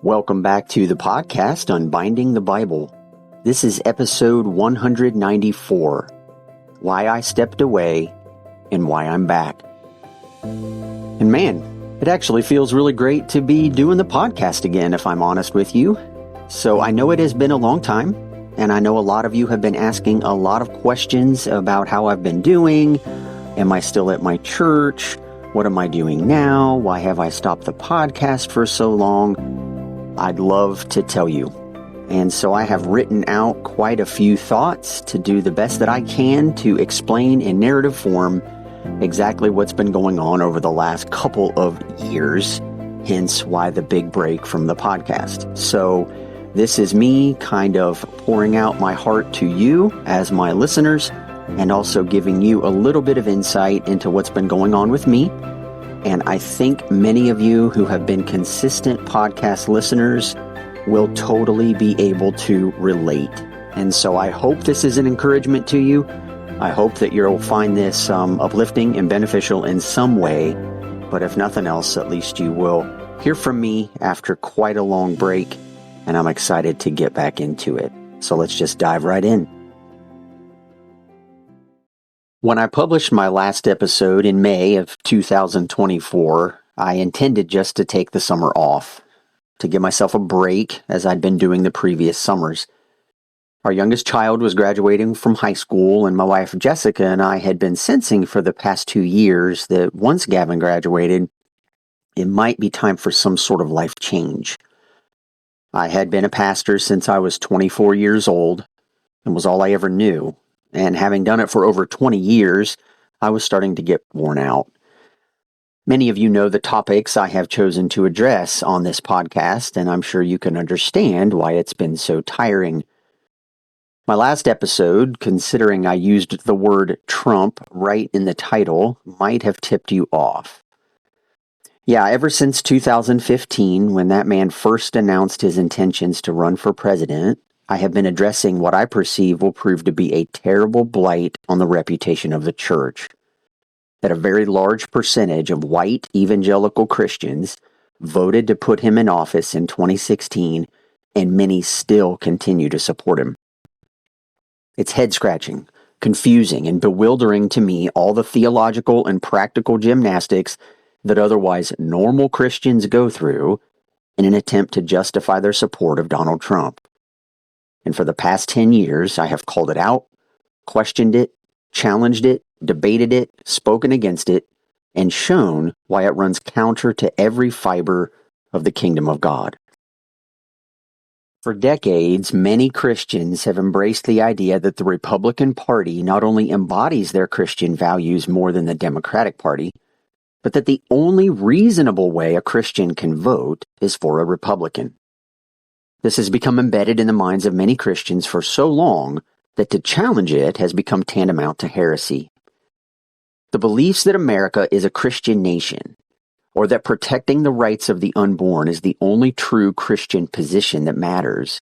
Welcome back to the podcast Unbinding the Bible. This is episode 194, Why I Stepped Away and Why I'm Back. And man, it actually feels really great to be doing the podcast again, if I'm honest with you. So I know it has been a long time, and I know a lot of you have been asking a lot of questions about how I've been doing. Am I still at my church? What am I doing now? Why have I stopped the podcast for so long? I'd love to tell you. And so I have written out quite a few thoughts to do the best that I can to explain in narrative form exactly what's been going on over the last couple of years, hence why the big break from the podcast. So this is me kind of pouring out my heart to you as my listeners and also giving you a little bit of insight into what's been going on with me. And I think many of you who have been consistent podcast listeners will totally be able to relate. And so I hope this is an encouragement to you. I hope that you'll find this uplifting and beneficial in some way. But if nothing else, at least you will hear from me after quite a long break. And I'm excited to get back into it. So let's just dive right in. When I published my last episode in May of 2024, I intended just to take the summer off, to give myself a break as I'd been doing the previous summers. Our youngest child was graduating from high school, and my wife Jessica and I had been sensing for the past 2 years that once Gavin graduated, it might be time for some sort of life change. I had been a pastor since I was 24 years old and was all I ever knew. And having done it for over 20 years, I was starting to get worn out. Many of you know the topics I have chosen to address on this podcast, and I'm sure you can understand why it's been so tiring. My last episode, considering I used the word Trump right in the title, might have tipped you off. Yeah, ever since 2015, when that man first announced his intentions to run for president, I have been addressing what I perceive will prove to be a terrible blight on the reputation of the church. That a very large percentage of white evangelical Christians voted to put him in office in 2016, and many still continue to support him. It's head-scratching, confusing, and bewildering to me all the theological and practical gymnastics that otherwise normal Christians go through in an attempt to justify their support of Donald Trump. And for the past 10 years, I have called it out, questioned it, challenged it, debated it, spoken against it, and shown why it runs counter to every fiber of the kingdom of God. For decades, many Christians have embraced the idea that the Republican Party not only embodies their Christian values more than the Democratic Party, but that the only reasonable way a Christian can vote is for a Republican. This has become embedded in the minds of many Christians for so long that to challenge it has become tantamount to heresy. The beliefs that America is a Christian nation, or that protecting the rights of the unborn is the only true Christian position that matters,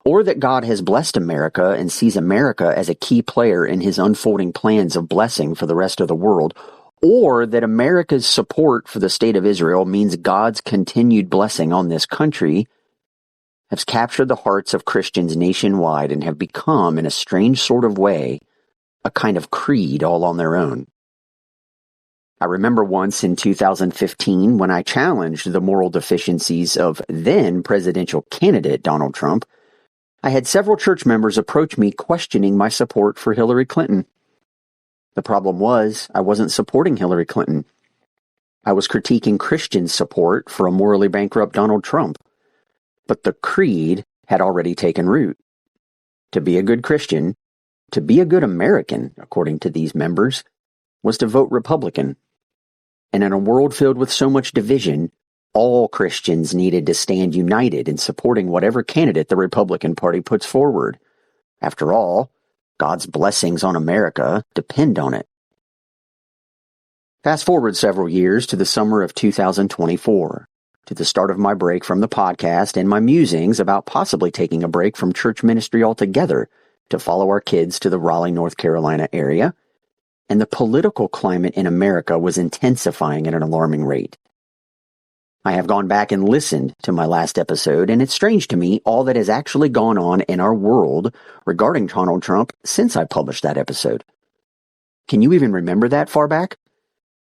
or that God has blessed America and sees America as a key player in his unfolding plans of blessing for the rest of the world, or that America's support for the state of Israel means God's continued blessing on this country, has captured the hearts of Christians nationwide and have become, in a strange sort of way, a kind of creed all on their own. I remember once in 2015 when I challenged the moral deficiencies of then presidential candidate Donald Trump, I had several church members approach me questioning my support for Hillary Clinton. The problem was I wasn't supporting Hillary Clinton. I was critiquing Christian support for a morally bankrupt Donald Trump. But the creed had already taken root. To be a good Christian, to be a good American, according to these members, was to vote Republican. And in a world filled with so much division, all Christians needed to stand united in supporting whatever candidate the Republican Party puts forward. After all, God's blessings on America depend on it. Fast forward several years to the summer of 2024. To the start of my break from the podcast and my musings about possibly taking a break from church ministry altogether to follow our kids to the Raleigh, North Carolina area, and the political climate in America was intensifying at an alarming rate. I have gone back and listened to my last episode, and it's strange to me all that has actually gone on in our world regarding Donald Trump since I published that episode. Can you even remember that far back?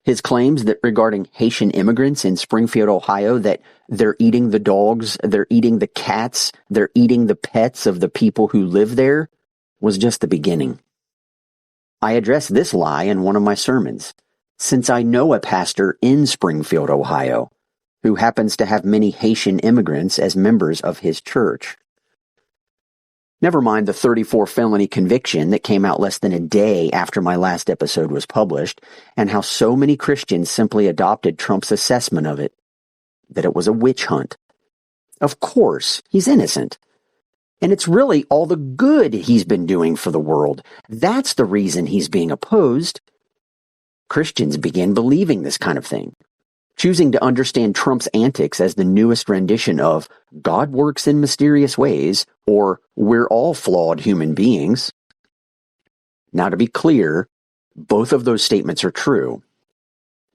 His claims that regarding Haitian immigrants in Springfield, Ohio, that they're eating the dogs, they're eating the cats, they're eating the pets of the people who live there, was just the beginning. I addressed this lie in one of my sermons, since I know a pastor in Springfield, Ohio, who happens to have many Haitian immigrants as members of his church. Never mind the 34 felony conviction that came out less than a day after my last episode was published, and how so many Christians simply adopted Trump's assessment of it, that it was a witch hunt. Of course, he's innocent. And it's really all the good he's been doing for the world. That's the reason he's being opposed. Christians begin believing this kind of thing, choosing to understand Trump's antics as the newest rendition of God works in mysterious ways, or we're all flawed human beings. Now, to be clear, both of those statements are true.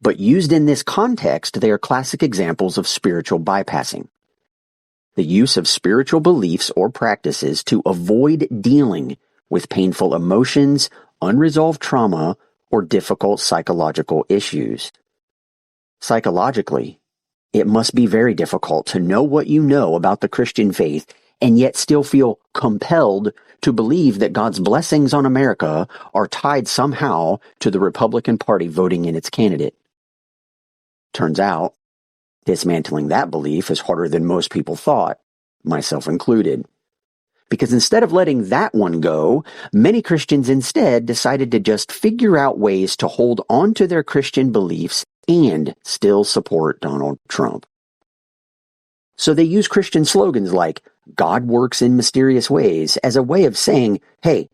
But used in this context, they are classic examples of spiritual bypassing. The use of spiritual beliefs or practices to avoid dealing with painful emotions, unresolved trauma, or difficult psychological issues. Psychologically, it must be very difficult to know what you know about the Christian faith and yet still feel compelled to believe that God's blessings on America are tied somehow to the Republican Party voting in its candidate. Turns out, dismantling that belief is harder than most people thought, myself included. Because instead of letting that one go, many Christians instead decided to just figure out ways to hold on to their Christian beliefs and still support Donald Trump. So they use Christian slogans like, God works in mysterious ways, as a way of saying, hey,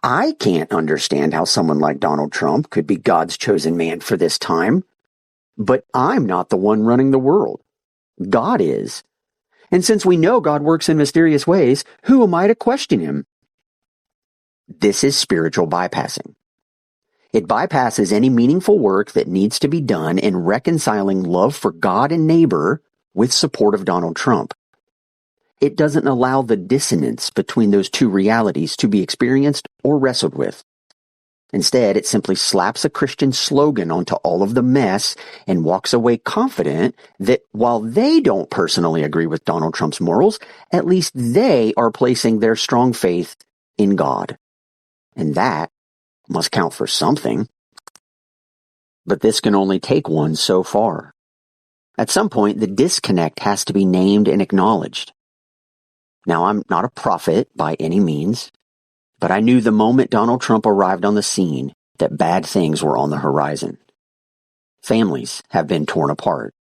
I can't understand how someone like Donald Trump could be God's chosen man for this time, but I'm not the one running the world. God is. And since we know God works in mysterious ways, who am I to question him? This is spiritual bypassing. It bypasses any meaningful work that needs to be done in reconciling love for God and neighbor with support of Donald Trump. It doesn't allow the dissonance between those two realities to be experienced or wrestled with. Instead, it simply slaps a Christian slogan onto all of the mess and walks away confident that while they don't personally agree with Donald Trump's morals, at least they are placing their strong faith in God. And that must count for something. But this can only take one so far. At some point, the disconnect has to be named and acknowledged. Now, I'm not a prophet by any means, but I knew the moment Donald Trump arrived on the scene that bad things were on the horizon. Families have been torn apart.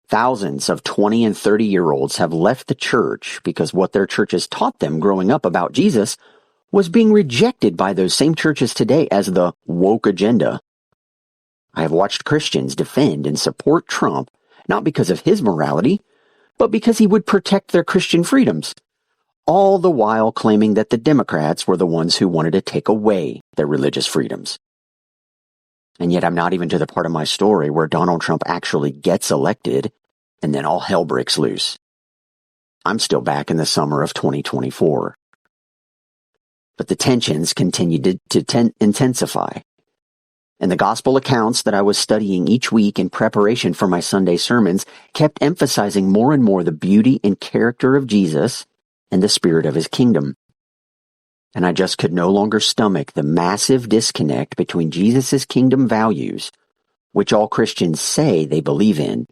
Thousands of 20 and 30-year-olds have left the church because what their churches taught them growing up about Jesus was being rejected by those same churches today as the woke agenda. I have watched Christians defend and support Trump not because of his morality, but because he would protect their Christian freedoms, all the while claiming that the Democrats were the ones who wanted to take away their religious freedoms. And yet I'm not even to the part of my story where Donald Trump actually gets elected and then all hell breaks loose. I'm still back in the summer of 2024. But the tensions continued to intensify. And the gospel accounts that I was studying each week in preparation for my Sunday sermons kept emphasizing more and more the beauty and character of Jesus and the spirit of his kingdom. And I just could no longer stomach the massive disconnect between Jesus' kingdom values, which all Christians say they believe in,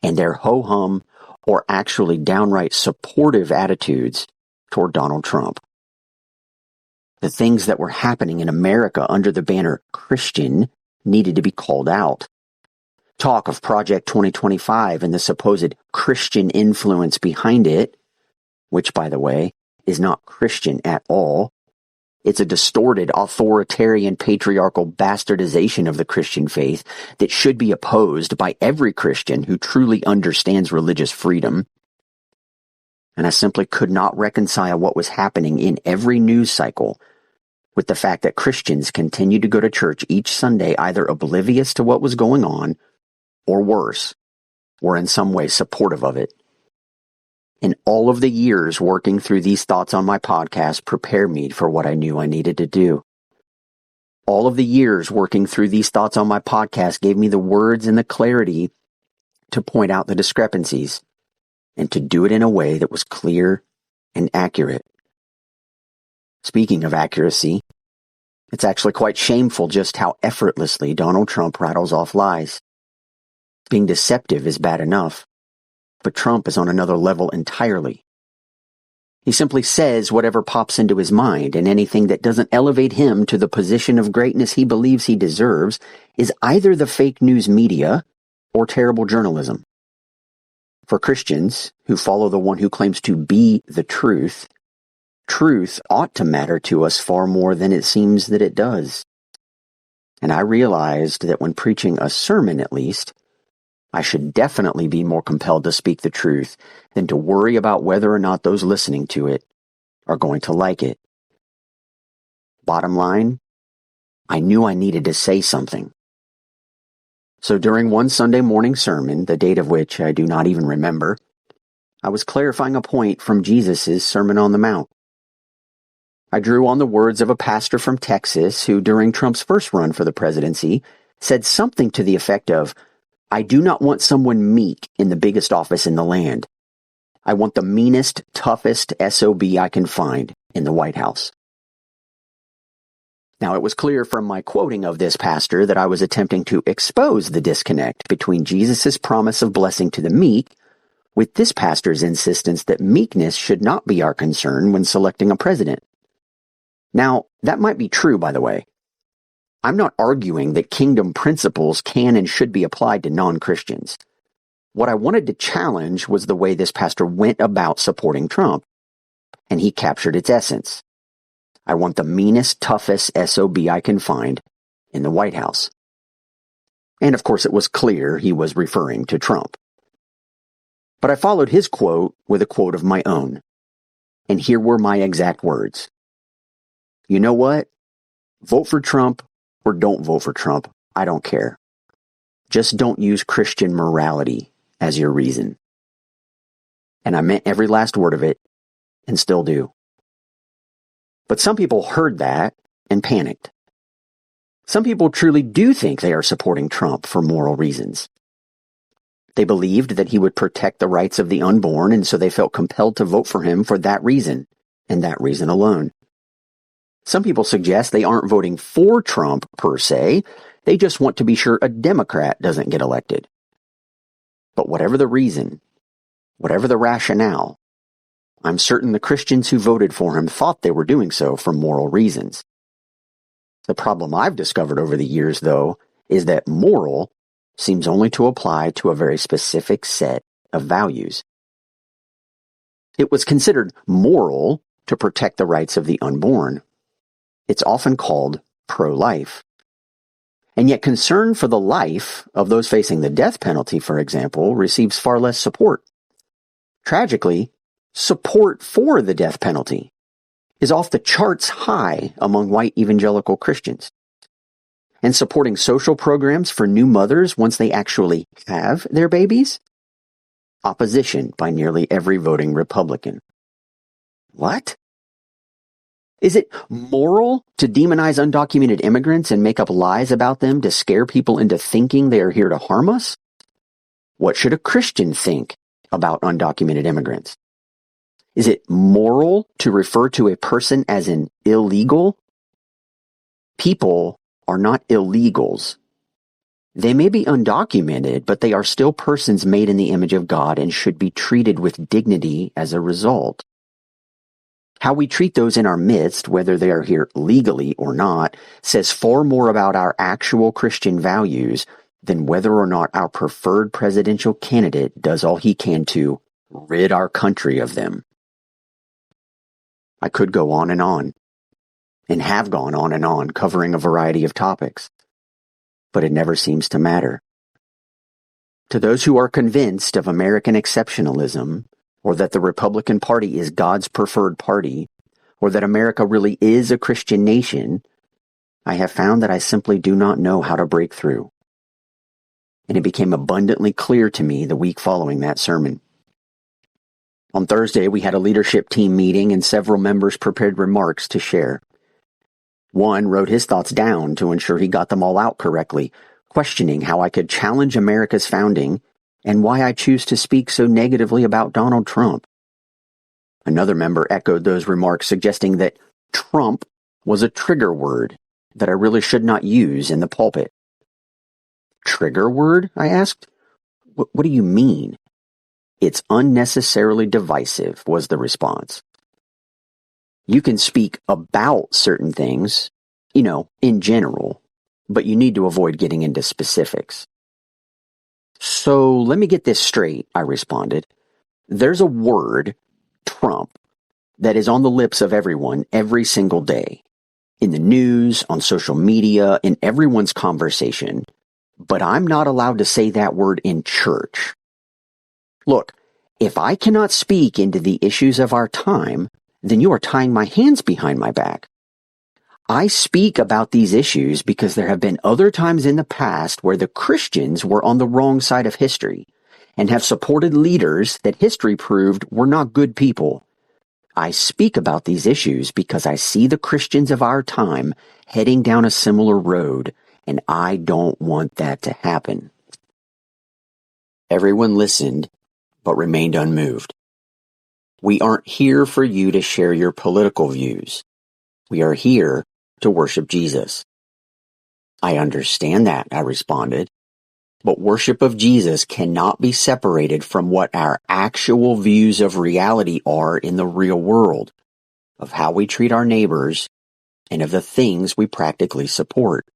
and their ho-hum or actually downright supportive attitudes toward Donald Trump. The things that were happening in America under the banner Christian needed to be called out. Talk of Project 2025 and the supposed Christian influence behind it, which, by the way, is not Christian at all. It's a distorted, authoritarian, patriarchal bastardization of the Christian faith that should be opposed by every Christian who truly understands religious freedom. And I simply could not reconcile what was happening in every news cycle with the fact that Christians continued to go to church each Sunday either oblivious to what was going on, or worse, or in some way supportive of it. And all of the years working through these thoughts on my podcast prepared me for what I knew I needed to do. All of the years working through these thoughts on my podcast gave me the words and the clarity to point out the discrepancies and to do it in a way that was clear and accurate. Speaking of accuracy, it's actually quite shameful just how effortlessly Donald Trump rattles off lies. Being deceptive is bad enough, but Trump is on another level entirely. He simply says whatever pops into his mind, and anything that doesn't elevate him to the position of greatness he believes he deserves is either the fake news media or terrible journalism. For Christians who follow the one who claims to be the truth, truth ought to matter to us far more than it seems that it does. And I realized that when preaching a sermon, at least, I should definitely be more compelled to speak the truth than to worry about whether or not those listening to it are going to like it. Bottom line, I knew I needed to say something. So during one Sunday morning sermon, the date of which I do not even remember, I was clarifying a point from Jesus' Sermon on the Mount. I drew on the words of a pastor from Texas who, during Trump's first run for the presidency, said something to the effect of, "I do not want someone meek in the biggest office in the land. I want the meanest, toughest SOB I can find in the White House." Now, it was clear from my quoting of this pastor that I was attempting to expose the disconnect between Jesus' promise of blessing to the meek with this pastor's insistence that meekness should not be our concern when selecting a president. Now, that might be true, by the way. I'm not arguing that kingdom principles can and should be applied to non-Christians. What I wanted to challenge was the way this pastor went about supporting Trump, and he captured its essence. I want the meanest, toughest SOB I can find in the White House. And of course, it was clear he was referring to Trump. But I followed his quote with a quote of my own. And here were my exact words. You know what? Vote for Trump or don't vote for Trump. I don't care. Just don't use Christian morality as your reason. And I meant every last word of it, and still do. But some people heard that and panicked. Some people truly do think they are supporting Trump for moral reasons. They believed that he would protect the rights of the unborn, and so they felt compelled to vote for him for that reason, and that reason alone. Some people suggest they aren't voting for Trump per se, they just want to be sure a Democrat doesn't get elected. But whatever the reason, whatever the rationale, I'm certain the Christians who voted for him thought they were doing so for moral reasons. The problem I've discovered over the years, though, is that moral seems only to apply to a very specific set of values. It was considered moral to protect the rights of the unborn. It's often called pro-life. And yet concern for the life of those facing the death penalty, for example, receives far less support. Tragically, support for the death penalty is off the charts high among white evangelical Christians. And supporting social programs for new mothers once they actually have their babies? Opposition by nearly every voting Republican. What? Is it moral to demonize undocumented immigrants and make up lies about them to scare people into thinking they are here to harm us? What should a Christian think about undocumented immigrants? Is it moral to refer to a person as an illegal? People are not illegals. They may be undocumented, but they are still persons made in the image of God and should be treated with dignity as a result. How we treat those in our midst, whether they are here legally or not, says far more about our actual Christian values than whether or not our preferred presidential candidate does all he can to rid our country of them. I could go on, and have gone on, covering a variety of topics. But it never seems to matter. To those who are convinced of American exceptionalism, or that the Republican Party is God's preferred party, or that America really is a Christian nation, I have found that I simply do not know how to break through. and it became abundantly clear to me the week following that sermon. On Thursday, we had a leadership team meeting and several members prepared remarks to share. One wrote his thoughts down to ensure he got them all out correctly, questioning how I could challenge America's founding and why I choose to speak so negatively about Donald Trump. Another member echoed those remarks, suggesting that Trump was a trigger word that I really should not use in the pulpit. Trigger word? I asked. What do you mean? It's unnecessarily divisive, was the response. You can speak about certain things, in general, but you need to avoid getting into specifics. So let me get this straight, I responded. There's a word, Trump, that is on the lips of everyone every single day. In the news, on social media, in everyone's conversation. But I'm not allowed to say that word in church. Look, if I cannot speak into the issues of our time, then you are tying my hands behind my back. I speak about these issues because there have been other times in the past where the Christians were on the wrong side of history and have supported leaders that history proved were not good people. I speak about these issues because I see the Christians of our time heading down a similar road, and I don't want that to happen. Everyone listened, but remained unmoved. We aren't here for you to share your political views. We are here to worship Jesus. I understand that, I responded, but worship of Jesus cannot be separated from what our actual views of reality are in the real world, of how we treat our neighbors, and of the things we practically support.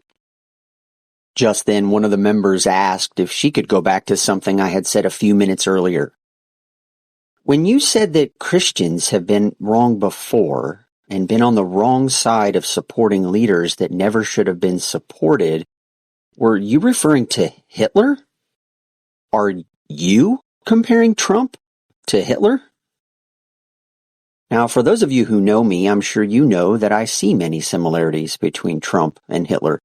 Just then, one of the members asked if she could go back to something I had said a few minutes earlier. When you said that Christians have been wrong before and been on the wrong side of supporting leaders that never should have been supported, were you referring to Hitler? Are you comparing Trump to Hitler? Now, for those of you who know me, I'm sure you know that I see many similarities between Trump and Hitler.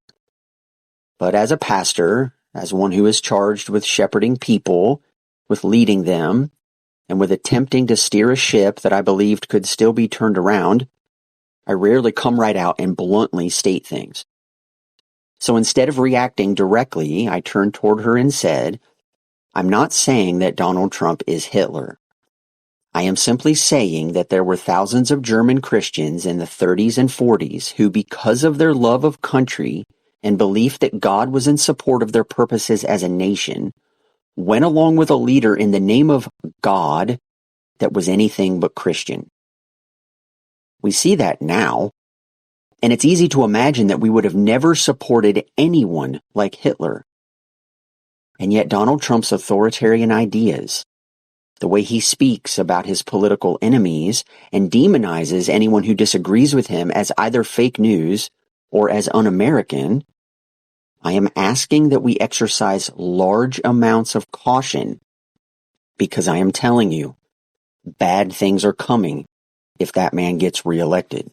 But as a pastor, as one who is charged with shepherding people, with leading them, and with attempting to steer a ship that I believed could still be turned around, I rarely come right out and bluntly state things. So instead of reacting directly, I turned toward her and said, I'm not saying that Donald Trump is Hitler. I am simply saying that there were thousands of German Christians in the 30s and 40s who, because of their love of country and belief that God was in support of their purposes as a nation, went along with a leader in the name of God that was anything but Christian. We see that now, and it's easy to imagine that we would have never supported anyone like Hitler. And yet Donald Trump's authoritarian ideas, the way he speaks about his political enemies and demonizes anyone who disagrees with him as either fake news or as un-American, I am asking that we exercise large amounts of caution because I am telling you, bad things are coming if that man gets reelected.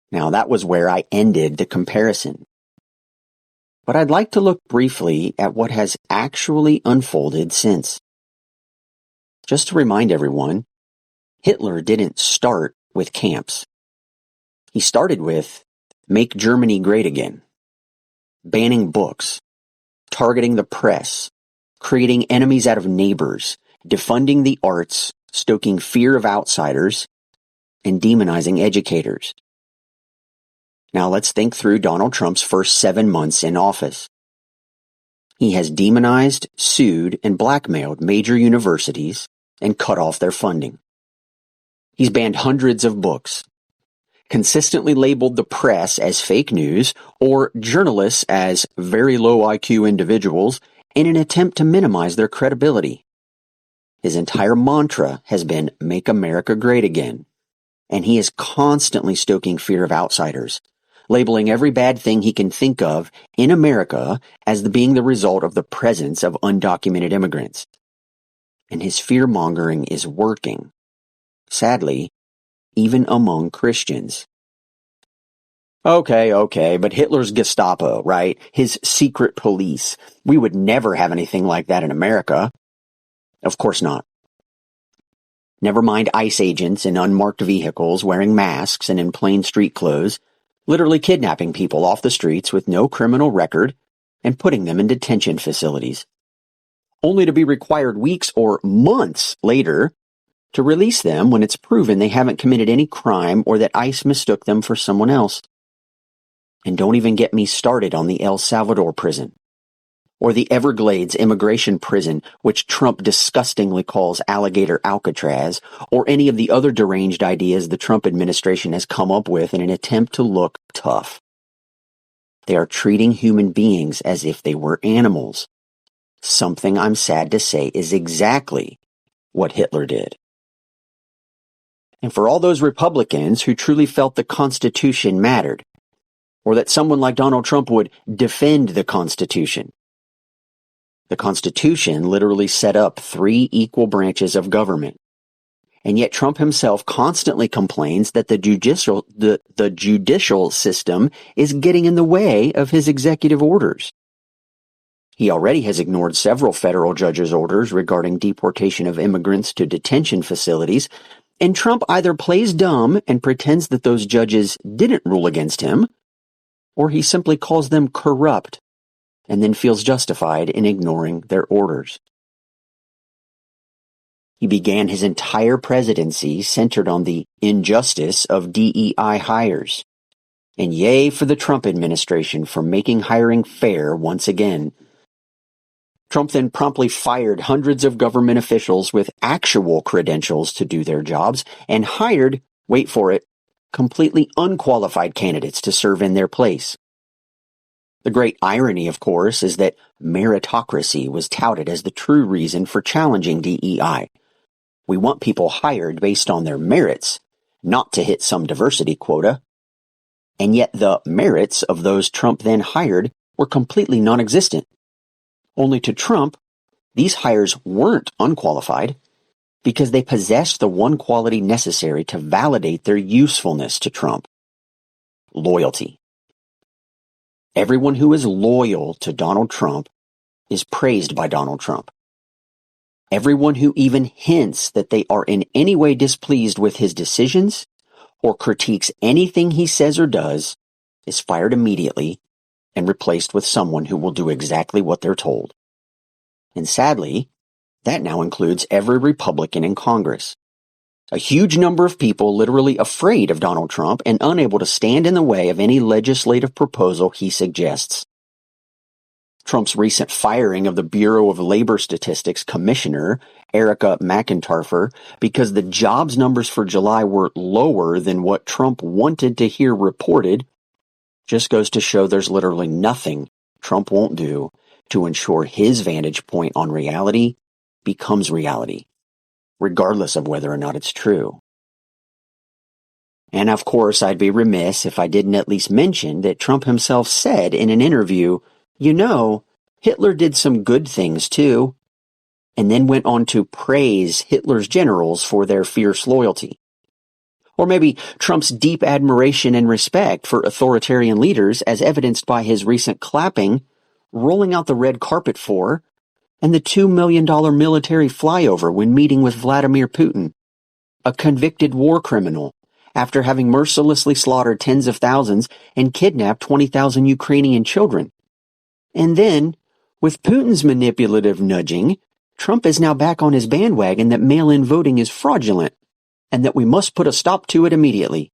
Now, that was where I ended the comparison. But I'd like to look briefly at what has actually unfolded since. Just to remind everyone, Hitler didn't start with camps. He started with Make Germany Great Again, banning books, targeting the press, creating enemies out of neighbors, defunding the arts, stoking fear of outsiders, and demonizing educators. Now let's think through Donald Trump's first 7 months in office. He has demonized, sued, and blackmailed major universities and cut off their funding. He's banned hundreds of books, consistently labeled the press as fake news or journalists as very low IQ individuals in an attempt to minimize their credibility. His entire mantra has been Make America Great Again, and he is constantly stoking fear of outsiders, labeling every bad thing he can think of in America as being the result of the presence of undocumented immigrants. And his fear-mongering is working, sadly, even among Christians. Okay, but Hitler's Gestapo, right? His secret police. We would never have anything like that in America. Of course not. Never mind ICE agents in unmarked vehicles wearing masks and in plain street clothes, literally kidnapping people off the streets with no criminal record and putting them in detention facilities, only to be required weeks or months later to release them when it's proven they haven't committed any crime or that ICE mistook them for someone else. And don't even get me started on the El Salvador prison, or the Everglades immigration prison, which Trump disgustingly calls Alligator Alcatraz, or any of the other deranged ideas the Trump administration has come up with in an attempt to look tough. They are treating human beings as if they were animals. Something I'm sad to say is exactly what Hitler did. And for all those Republicans who truly felt the Constitution mattered, or that someone like Donald Trump would defend the Constitution, the Constitution literally set up 3 equal branches of government. And yet Trump himself constantly complains that the judicial system is getting in the way of his executive orders. He already has ignored several federal judges' orders regarding deportation of immigrants to detention facilities, and Trump either plays dumb and pretends that those judges didn't rule against him, or he simply calls them corrupt and then feels justified in ignoring their orders. He began his entire presidency centered on the injustice of DEI hires. And yay for the Trump administration for making hiring fair once again. Trump then promptly fired hundreds of government officials with actual credentials to do their jobs and hired, wait for it, completely unqualified candidates to serve in their place. The great irony, of course, is that meritocracy was touted as the true reason for challenging DEI. We want people hired based on their merits, not to hit some diversity quota. And yet the merits of those Trump then hired were completely non-existent. Only to Trump, these hires weren't unqualified because they possessed the one quality necessary to validate their usefulness to Trump: loyalty. Everyone who is loyal to Donald Trump is praised by Donald Trump. Everyone who even hints that they are in any way displeased with his decisions or critiques anything he says or does is fired immediately and replaced with someone who will do exactly what they're told. And sadly, that now includes every Republican in Congress. A huge number of people literally afraid of Donald Trump and unable to stand in the way of any legislative proposal he suggests. Trump's recent firing of the Bureau of Labor Statistics Commissioner, Erica McIntyre, because the jobs numbers for July were lower than what Trump wanted to hear reported, just goes to show there's literally nothing Trump won't do to ensure his vantage point on reality becomes reality, regardless of whether or not it's true. And of course, I'd be remiss if I didn't at least mention that Trump himself said in an interview, Hitler did some good things too, and then went on to praise Hitler's generals for their fierce loyalty. Or maybe Trump's deep admiration and respect for authoritarian leaders as evidenced by his recent clapping, rolling out the red carpet for, and the $2 million military flyover when meeting with Vladimir Putin, a convicted war criminal, after having mercilessly slaughtered tens of thousands and kidnapped 20,000 Ukrainian children. And then, with Putin's manipulative nudging, Trump is now back on his bandwagon that mail-in voting is fraudulent and that we must put a stop to it immediately.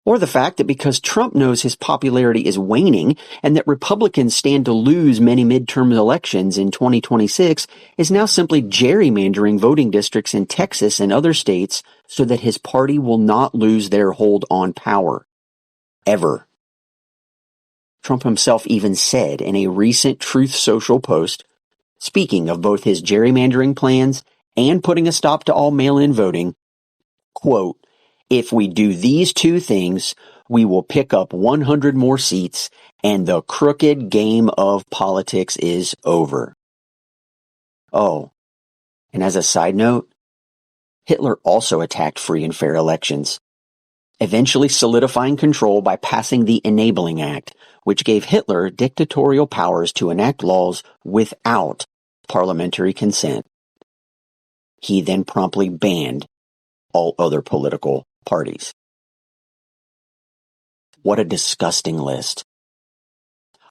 Or the fact that because Trump knows his popularity is waning and that Republicans stand to lose many midterm elections in 2026 is now simply gerrymandering voting districts in Texas and other states so that his party will not lose their hold on power. Ever. Trump himself even said in a recent Truth Social post, speaking of both his gerrymandering plans and putting a stop to all mail-in voting, quote, "If we do these 2 things, we will pick up 100 more seats and the crooked game of politics is over." Oh, and as a side note, Hitler also attacked free and fair elections. eventually solidifying control by passing the Enabling Act, which gave Hitler dictatorial powers to enact laws without parliamentary consent. He then promptly banned all other political parties. What a disgusting list.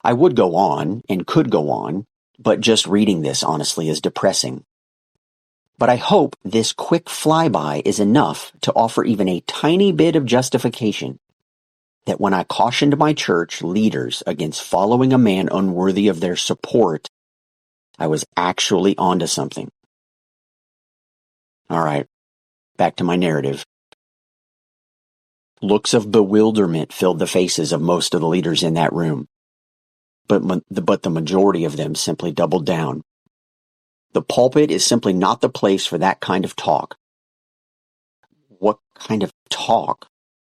I would go on and could go on, but just reading this honestly is depressing. But I hope this quick flyby is enough to offer even a tiny bit of justification that when I cautioned my church leaders against following a man unworthy of their support, I was actually onto something. All right, back to my narrative. Looks of bewilderment filled the faces of most of the leaders in that room, but the majority of them simply doubled down. The pulpit is simply not the place for that kind of talk. What kind of talk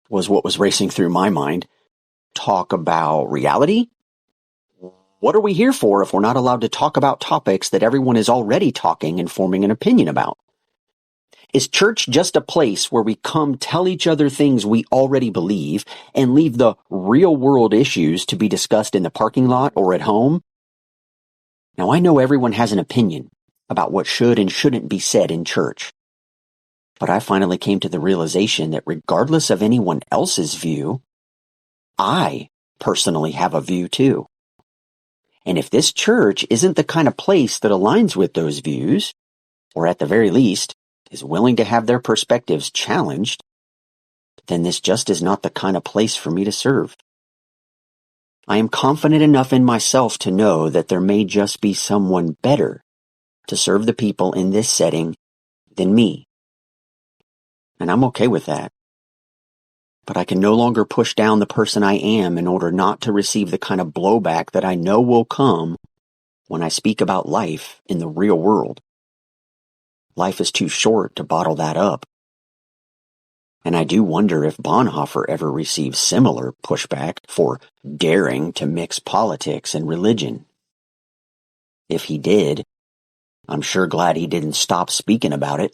was what was racing through my mind? Talk about reality? What are we here for if we're not allowed to talk about topics that everyone is already talking and forming an opinion about? Is church just a place where we come tell each other things we already believe and leave the real world issues to be discussed in the parking lot or at home? Now, I know everyone has an opinion about what should and shouldn't be said in church, but I finally came to the realization that regardless of anyone else's view, I personally have a view too. And if this church isn't the kind of place that aligns with those views, or at the very least, is willing to have their perspectives challenged, then this just is not the kind of place for me to serve. I am confident enough in myself to know that there may just be someone better to serve the people in this setting than me. And I'm okay with that. But I can no longer push down the person I am in order not to receive the kind of blowback that I know will come when I speak about life in the real world. Life is too short to bottle that up. And I do wonder if Bonhoeffer ever received similar pushback for daring to mix politics and religion. If he did, I'm sure glad he didn't stop speaking about it.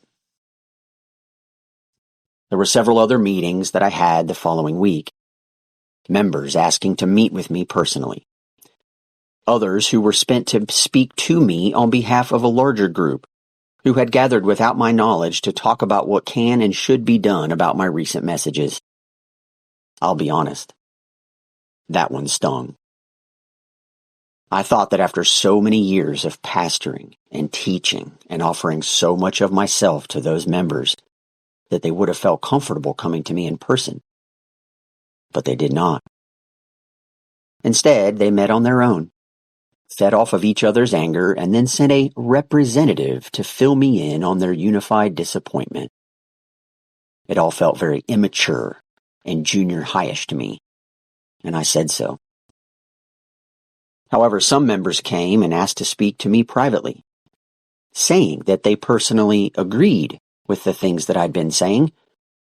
There were several other meetings that I had the following week. Members asking to meet with me personally. Others who were spent to speak to me on behalf of a larger group who had gathered without my knowledge to talk about what can and should be done about my recent messages. I'll be honest. That one stung. I thought that after so many years of pastoring and teaching and offering so much of myself to those members that they would have felt comfortable coming to me in person. But they did not. Instead, they met on their own, fed off of each other's anger, and then sent a representative to fill me in on their unified disappointment. It all felt very immature and junior highish to me, and I said so. However, some members came and asked to speak to me privately, saying that they personally agreed with the things that I'd been saying,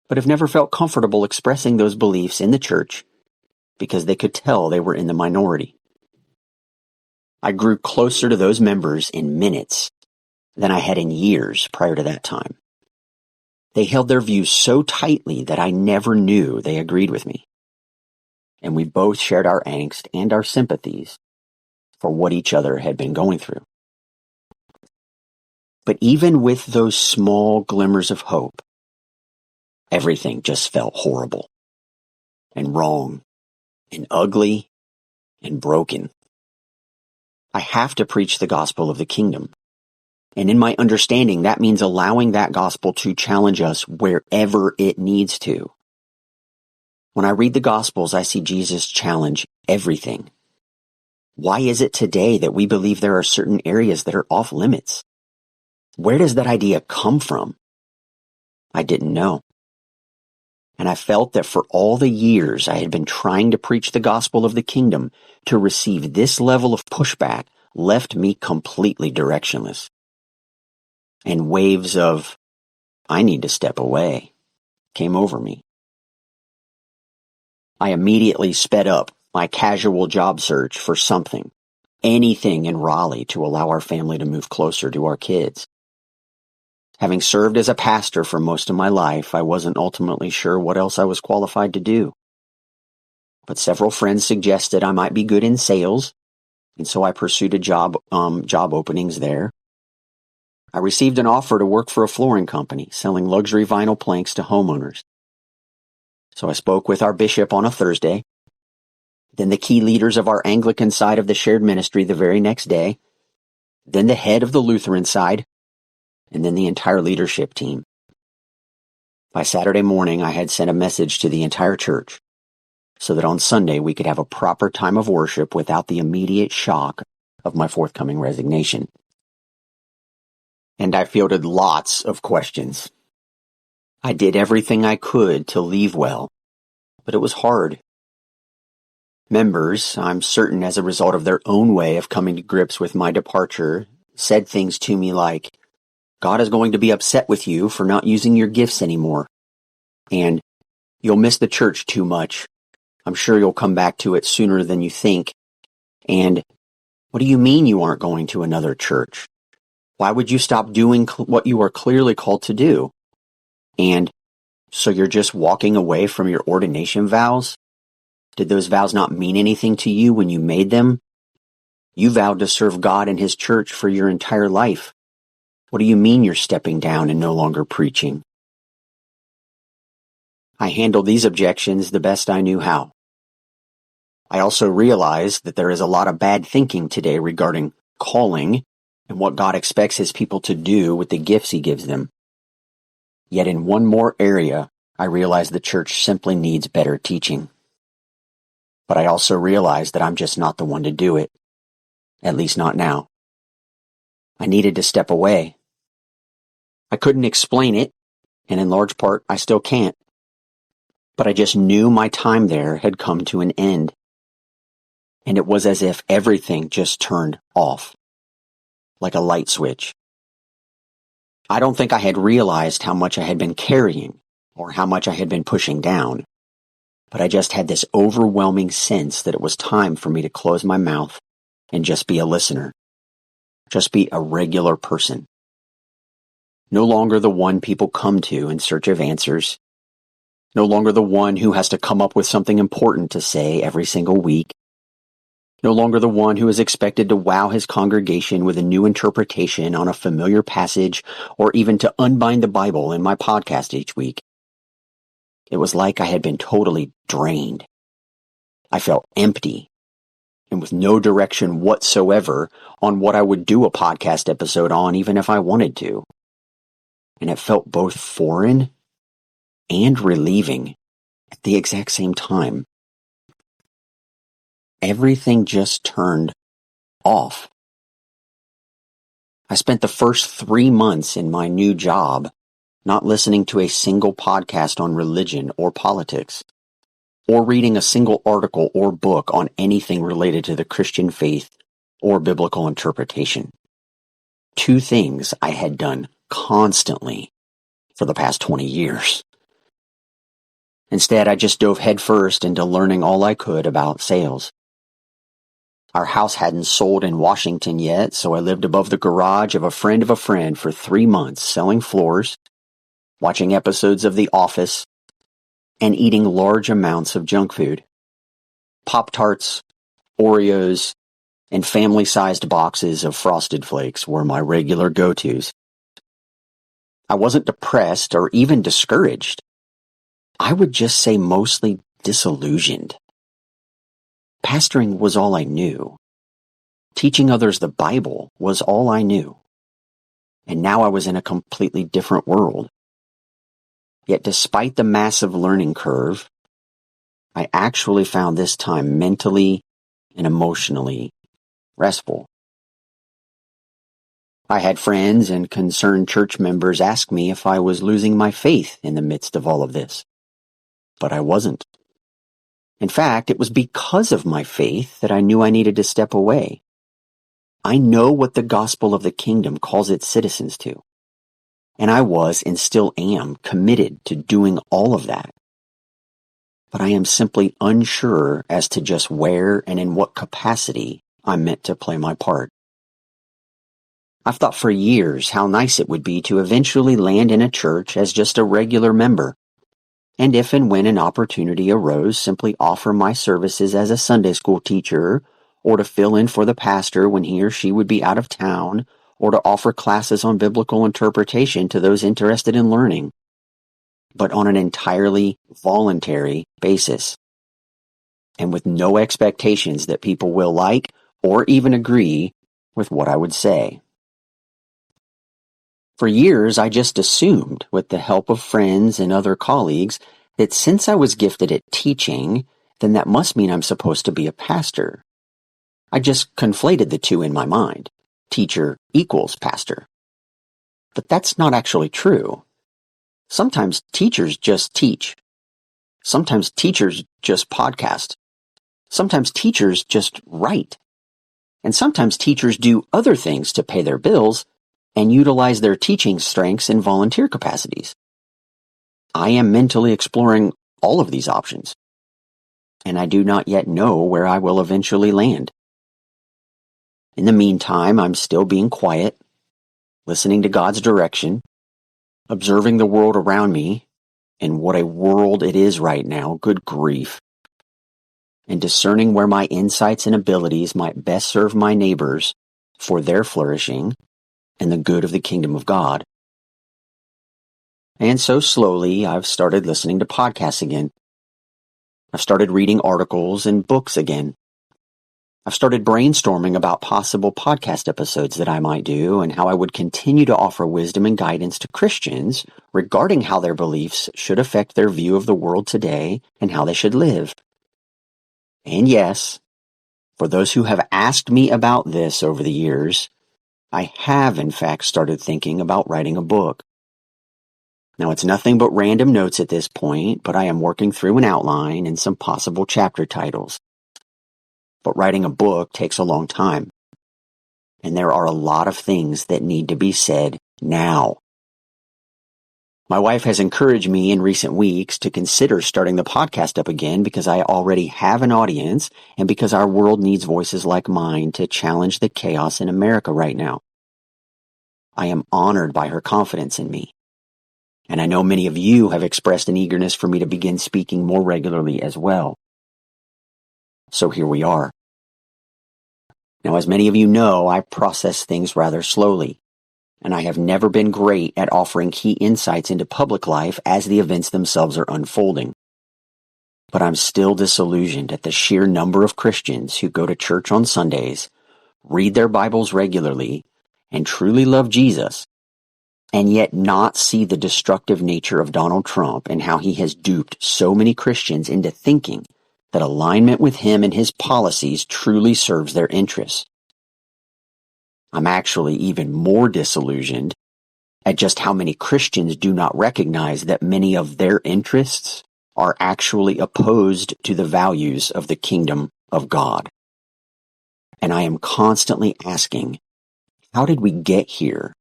but have never felt comfortable expressing those beliefs in the church because they could tell they were in the minority. I grew closer to those members in minutes than I had in years prior to that time. They held their views so tightly that I never knew they agreed with me. And we both shared our angst and our sympathies for what each other had been going through. But even with those small glimmers of hope, everything just felt horrible and wrong and ugly and broken. I have to preach the gospel of the kingdom. And in my understanding, that means allowing that gospel to challenge us wherever it needs to. When I read the Gospels, I see Jesus challenge everything. Why is it today that we believe there are certain areas that are off limits? Where does that idea come from? I didn't know. And I felt that for all the years I had been trying to preach the gospel of the kingdom, to receive this level of pushback left me completely directionless. And waves of, I need to step away, came over me. I immediately sped up my casual job search for something, anything in Raleigh to allow our family to move closer to our kids. Having served as a pastor for most of my life, I wasn't ultimately sure what else I was qualified to do. But several friends suggested I might be good in sales, and so I pursued a job openings there. I received an offer to work for a flooring company, selling luxury vinyl planks to homeowners. So I spoke with our bishop on a Thursday, then the key leaders of our Anglican side of the shared ministry the very next day, then the head of the Lutheran side, and then the entire leadership team. By Saturday morning, I had sent a message to the entire church so that on Sunday we could have a proper time of worship without the immediate shock of my forthcoming resignation. And I fielded lots of questions. I did everything I could to leave well, but it was hard. Members, I'm certain as a result of their own way of coming to grips with my departure, said things to me like, "God is going to be upset with you for not using your gifts anymore," and "You'll miss the church too much. I'm sure you'll come back to it sooner than you think," and "What do you mean you aren't going to another church? Why would you stop doing what you are clearly called to do?" And "So you're just walking away from your ordination vows? Did those vows not mean anything to you when you made them? You vowed to serve God and His church for your entire life. What do you mean you're stepping down and no longer preaching?" I handled these objections the best I knew how. I also realized that there is a lot of bad thinking today regarding calling and what God expects His people to do with the gifts He gives them. Yet in one more area, I realized the church simply needs better teaching. But I also realized that I'm just not the one to do it. At least not now. I needed to step away. I couldn't explain it, and in large part, I still can't. But I just knew my time there had come to an end. And it was as if everything just turned off, like a light switch. I don't think I had realized how much I had been carrying, or how much I had been pushing down. But I just had this overwhelming sense that it was time for me to close my mouth and just be a listener. Just be a regular person. No longer the one people come to in search of answers. No longer the one who has to come up with something important to say every single week. No longer the one who is expected to wow his congregation with a new interpretation on a familiar passage or even to unbind the Bible in my podcast each week. It was like I had been totally drained. I felt empty and with no direction whatsoever on what I would do a podcast episode on, even if I wanted to. And it felt both foreign and relieving at the exact same time. Everything just turned off. I spent the first 3 months in my new job not listening to a single podcast on religion or politics, or reading a single article or book on anything related to the Christian faith or biblical interpretation. 2 things I had done constantly for the past 20 years. Instead, I just dove headfirst into learning all I could about sales. Our house hadn't sold in Washington yet, so I lived above the garage of a friend for 3 months, selling floors, watching episodes of The Office, and eating large amounts of junk food. Pop-Tarts, Oreos, and family-sized boxes of Frosted Flakes were my regular go-tos. I wasn't depressed or even discouraged. I would just say mostly disillusioned. Pastoring was all I knew. Teaching others the Bible was all I knew. And now I was in a completely different world. Yet despite the massive learning curve, I actually found this time mentally and emotionally restful. I had friends and concerned church members ask me if I was losing my faith in the midst of all of this. But I wasn't. In fact, it was because of my faith that I knew I needed to step away. I know what the gospel of the kingdom calls its citizens to. And I was and still am committed to doing all of that. But I am simply unsure as to just where and in what capacity I'm meant to play my part. I've thought for years how nice it would be to eventually land in a church as just a regular member, and if and when an opportunity arose, simply offer my services as a Sunday school teacher, or to fill in for the pastor when he or she would be out of town, or to offer classes on biblical interpretation to those interested in learning, but on an entirely voluntary basis, and with no expectations that people will like or even agree with what I would say. For years, I just assumed, with the help of friends and other colleagues, that since I was gifted at teaching, then that must mean I'm supposed to be a pastor. I just conflated the two in my mind. Teacher equals pastor. But that's not actually true. Sometimes teachers just teach. Sometimes teachers just podcast. Sometimes teachers just write. And sometimes teachers do other things to pay their bills and utilize their teaching strengths in volunteer capacities. I am mentally exploring all of these options, and I do not yet know where I will eventually land. In the meantime, I'm still being quiet, listening to God's direction, observing the world around me, and what a world it is right now, good grief, and discerning where my insights and abilities might best serve my neighbors for their flourishing and the good of the kingdom of God. And so slowly, I've started listening to podcasts again. I've started reading articles and books again. I've started brainstorming about possible podcast episodes that I might do and how I would continue to offer wisdom and guidance to Christians regarding how their beliefs should affect their view of the world today and how they should live. And yes, for those who have asked me about this over the years, I have in fact started thinking about writing a book. Now, it's nothing but random notes at this point, but I am working through an outline and some possible chapter titles. But writing a book takes a long time, and there are a lot of things that need to be said now. My wife has encouraged me in recent weeks to consider starting the podcast up again because I already have an audience and because our world needs voices like mine to challenge the chaos in America right now. I am honored by her confidence in me. And I know many of you have expressed an eagerness for me to begin speaking more regularly as well. So here we are. Now, as many of you know, I process things rather slowly, and I have never been great at offering key insights into public life as the events themselves are unfolding. But I'm still disillusioned at the sheer number of Christians who go to church on Sundays, read their Bibles regularly, and truly love Jesus, and yet not see the destructive nature of Donald Trump and how he has duped so many Christians into thinking that alignment with him and his policies truly serves their interests. I'm actually even more disillusioned at just how many Christians do not recognize that many of their interests are actually opposed to the values of the kingdom of God. And I am constantly asking, how did we get here?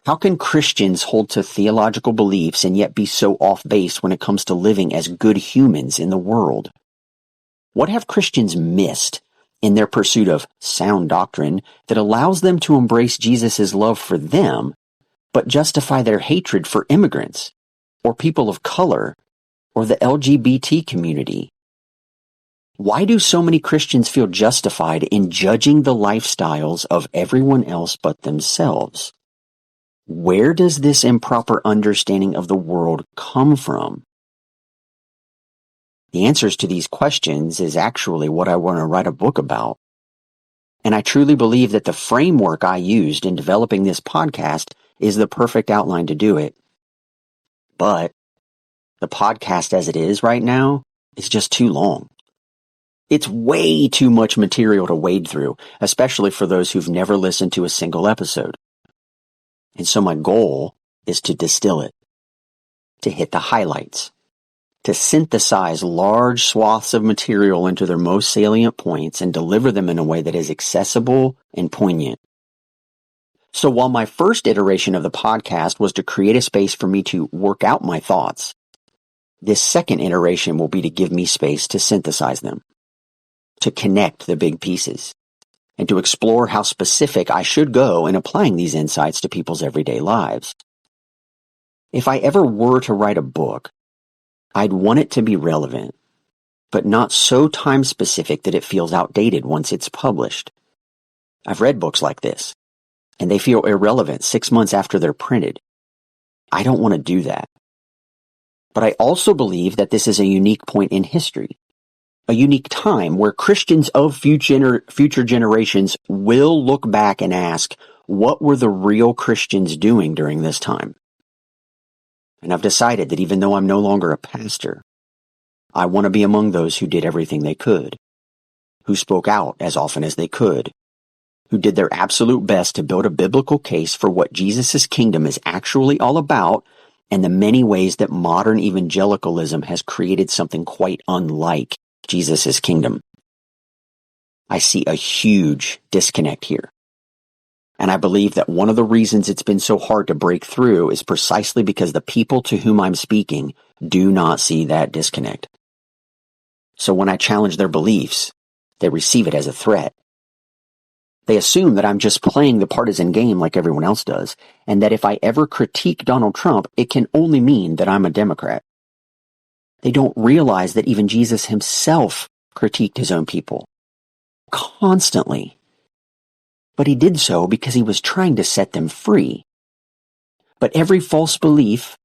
How can Christians hold to theological beliefs and yet be so off base when it comes to living as good humans in the world? What have Christians missed in their pursuit of sound doctrine that allows them to embrace Jesus' love for them, but justify their hatred for immigrants, or people of color, or the LGBT community? Why do so many Christians feel justified in judging the lifestyles of everyone else but themselves? Where does this improper understanding of the world come from? The answers to these questions is actually what I want to write a book about. And I truly believe that the framework I used in developing this podcast is the perfect outline to do it. But the podcast as it is right now is just too long. It's way too much material to wade through, especially for those who've never listened to a single episode. And so my goal is to distill it, to hit the highlights, to synthesize large swaths of material into their most salient points and deliver them in a way that is accessible and poignant. So while my first iteration of the podcast was to create a space for me to work out my thoughts, this second iteration will be to give me space to synthesize them, to connect the big pieces, and to explore how specific I should go in applying these insights to people's everyday lives. If I ever were to write a book, I'd want it to be relevant, but not so time-specific that it feels outdated once it's published. I've read books like this, and they feel irrelevant 6 months after they're printed. I don't want to do that. But I also believe that this is a unique point in history, a unique time where Christians of future generations will look back and ask, what were the real Christians doing during this time? And I've decided that even though I'm no longer a pastor, I want to be among those who did everything they could, who spoke out as often as they could, who did their absolute best to build a biblical case for what Jesus' kingdom is actually all about and the many ways that modern evangelicalism has created something quite unlike Jesus' kingdom. I see a huge disconnect here. And I believe that one of the reasons it's been so hard to break through is precisely because the people to whom I'm speaking do not see that disconnect. So when I challenge their beliefs, they receive it as a threat. They assume that I'm just playing the partisan game like everyone else does, and that if I ever critique Donald Trump, it can only mean that I'm a Democrat. They don't realize that even Jesus himself critiqued his own people constantly. But he did so because he was trying to set them free. But every false belief,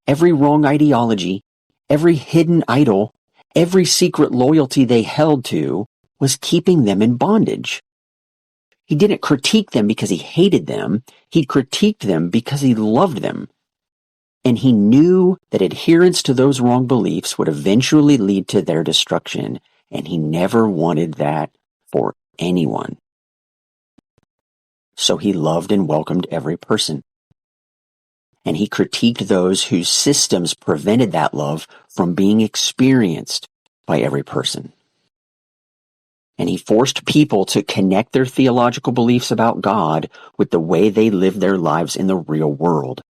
every wrong ideology, every hidden idol, every secret loyalty they held to was keeping them in bondage. He didn't critique them because he hated them. He critiqued them because he loved them. And he knew that adherence to those wrong beliefs would eventually lead to their destruction, and he never wanted that for anyone. So he loved and welcomed every person. And he critiqued those whose systems prevented that love from being experienced by every person. And he forced people to connect their theological beliefs about God with the way they live their lives in the real world.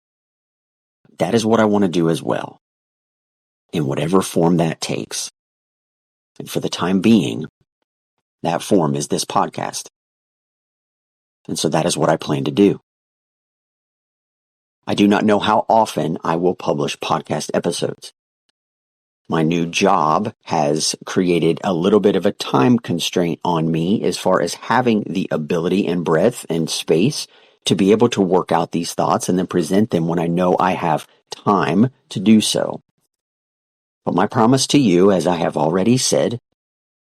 That is what I want to do as well, in whatever form that takes. And for the time being, that form is this podcast. And so that is what I plan to do. I do not know how often I will publish podcast episodes. My new job has created a little bit of a time constraint on me as far as having the ability and breadth and space to be able to work out these thoughts and then present them when I know I have time to do so. But my promise to you, as I have already said,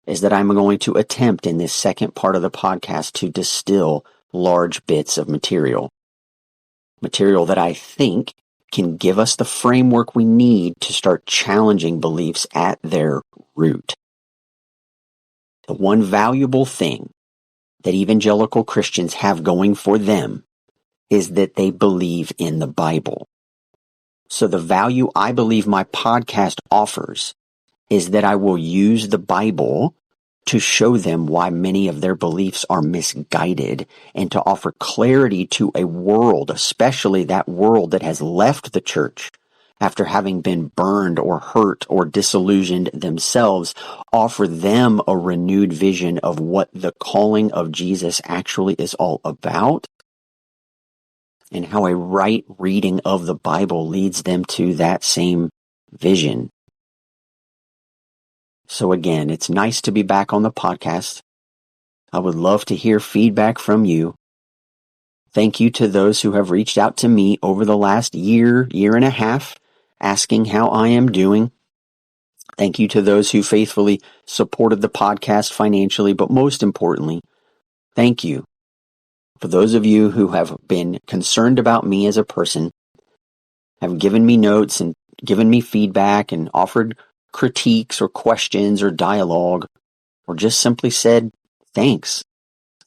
is that I'm going to attempt in this second part of the podcast to distill large bits of material that I think can give us the framework we need to start challenging beliefs at their root. The one valuable thing that evangelical Christians have going for them is that they believe in the Bible. So the value I believe my podcast offers is that I will use the Bible to show them why many of their beliefs are misguided and to offer clarity to a world, especially that world that has left the church after having been burned or hurt or disillusioned themselves, offer them a renewed vision of what the calling of Jesus actually is all about and how a right reading of the Bible leads them to that same vision. So again, it's nice to be back on the podcast. I would love to hear feedback from you. Thank you to those who have reached out to me over the last year and a half, asking how I am doing. Thank you to those who faithfully supported the podcast financially, but most importantly, thank you for those of you who have been concerned about me as a person, have given me notes and given me feedback and offered critiques or questions or dialogue, or just simply said thanks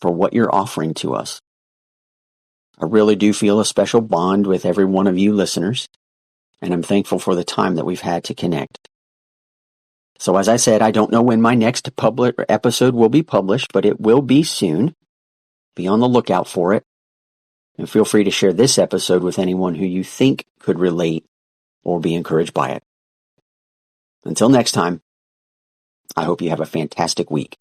for what you're offering to us. I really do feel a special bond with every one of you listeners, and I'm thankful for the time that we've had to connect. So as I said, I don't know when my next episode will be published, but it will be soon. Be on the lookout for it, and feel free to share this episode with anyone who you think could relate or be encouraged by it. Until next time, I hope you have a fantastic week.